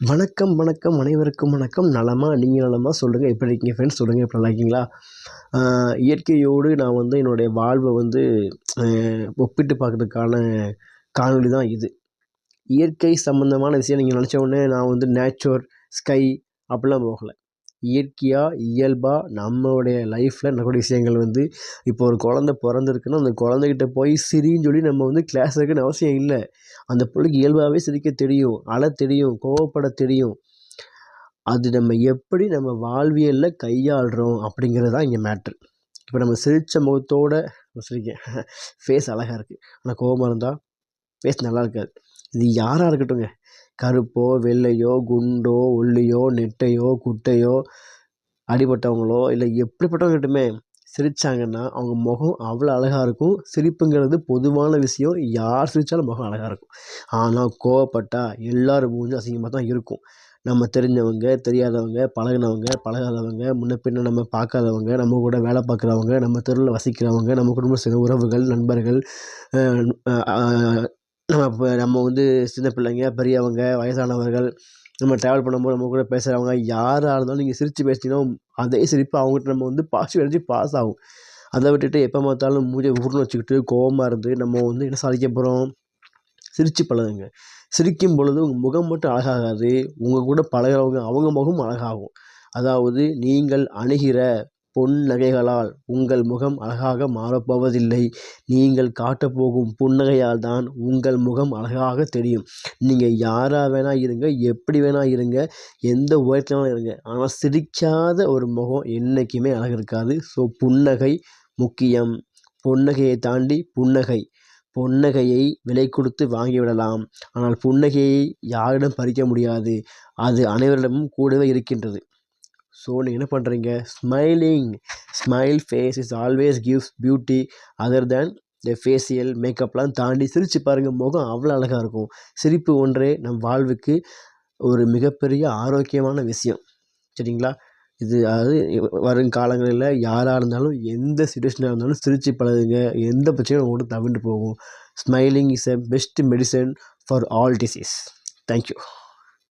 வணக்கம், வணக்கம். அனைவருக்கும் வணக்கம். நலமா? நீங்க நலமா? சொல்லுங்க. எப்படி இருக்கீங்க ஃப்ரெண்ட்ஸ்? சொல்லுங்க. எப்படி நல்லா இருக்கீங்களா? இயற்கையோடு நான் வந்து என்னுடைய வாழ்வ வந்து அ ஒப்பிட்டு பார்க்கறதுக்கான காணொளி தான் இது. இயற்கை சம்மந்தமான விஷயம் நீங்க நெனச்ச உடனே நான் வந்து நேச்சர், ஸ்கை அப்படிலாம் போகல. இயற்கையா, இயல்பா நம்மளுடைய லைஃப்ல நடக்கக்கூடிய விஷயங்கள் வந்து இப்போ ஒரு குழந்தை பொறந்திருக்குன்னா, அந்த குழந்தைகிட்ட போய் சிரின்னு சொல்லி நம்ம வந்து கிளாஸ் எடுக்கணும்னு அவசியம் இல்ல. அந்த புள்ளைக்கு இயல்பாவே சிரிக்க தெரியும், அழத் தெரியும், கோவப்பட தெரியும். அது நம்ம எப்படி நம்ம வாழ்வியல்ல கையாள்றோம் அப்படிங்கிறது தான் இங்க மேட்ரு. இப்ப நம்ம சிரிச்ச முகத்தோட சிரிக்க ஃபேஸ் அழகா இருக்கு. ஆனா கோவமா இருந்தா ஃபேஸ் நல்லா இருக்காது. இது யாரா இருக்கட்டுங்க. கருப்போ, வெள்ளையோ, குண்டோ, ஒல்லியோ, நெட்டையோ, குட்டையோ, அடிபட்டவங்களோ, இல்ல எப்படிப்பட்டவங்க இருக்கட்டுமே, சிரிச்சாங்கன்னா அவங்க முகம் அவ்வளோ அழகா இருக்கும். சிரிப்புங்கிறது பொதுவான விஷயம். யார் சிரிச்சாலும் முகம் அழகா இருக்கும். ஆனா கோவப்பட்டா எல்லார் மூஞ்சும் அசிங்கமா தான் இருக்கும். நம்ம தெரிஞ்சவங்க, தெரியாதவங்க, பழகுனவங்க, பழகாதவங்க, முன்ன பின்ன நம்ம பார்க்காதவங்க, நம்ம கூட வேலை பார்க்குறவங்க, நம்ம தெருவுல வசிக்கிறவங்க, நம்ம குடும்ப உறவுகள், நண்பர்கள், அ அ நம்ம வந்து சின்ன பிள்ளைங்க, பெரியவங்க, வயசானவர்கள், நம்ம ட்ராவல் பண்ணும்போது நம்ம கூட பேசுகிறவங்க யாரா இருந்தாலும் நீங்கள் சிரித்து பேசினீங்கன்னா, அதே சிரிப்பு அவங்ககிட்ட நம்ம வந்து பாசிட்டிவ் எனர்ஜி பாஸ் ஆகும். அத விட்டுட்டு எப்போ பார்த்தாலும் மூஞ்சிய உருன்னு வச்சுக்கிட்டு, கோவமா இருந்து நம்ம வந்து என்ன சாதிக்க போறோம்? சிரிச்சு பழகுங்க. சிரிக்கும் பொழுது உங்க முகம் மட்டும் அழகாகாது, உங்க கூட பழகுறவங்க அவங்க முகமும் அழகாகும். அதாவது நீங்கள் அணிகிற பொன் நகைகளால் உங்கள் முகம் அழகாக மாறப்போவதில்லை. நீங்கள் காட்டப்போகும் புன்னகையால் தான் உங்கள் முகம் அழகாக தெரியும். நீங்க யாரா வேணா இருங்க, எப்படி வேணா இருங்க, எந்த உயரத்துல வேணா இருங்க. ஆனா சிரிக்காத ஒரு முகம் என்னைக்குமே அழகு இருக்காது. ஸோ புன்னகை முக்கியம். புன்னகையை தாண்டி புன்னகை. புன்னகையை விலை கொடுத்து வாங்கிவிடலாம். ஆனால் புன்னகையை யாரிடம் பறிக்க முடியாது. அது அனைவரிடமும் கூடவே இருக்கின்றது. ஸோ நீங்க என்ன பண்றீங்க? Smiling. Smile face is always gives beauty other than the facial மேக்கப்லாம் தாண்டி சிரிச்சு பாருங்க. முகம் அவ்வளோ அழகா இருக்கும். சிரிப்பு ஒன்றே நம் வாழ்வுக்கு ஒரு மிகப்பெரிய ஆரோக்கியமான விஷயம். சரிங்களா? இது அதாவது வருங்காலங்களில யாரா இருந்தாலும், எந்த சிச்சுவேஷனா இருந்தாலும் சிரிச்சு பழகுங்க. எந்த பிரச்சனையும் உங்கள விட்டு தவிர்ந்து போகும். Smiling is a best medicine for all disease. Thank you.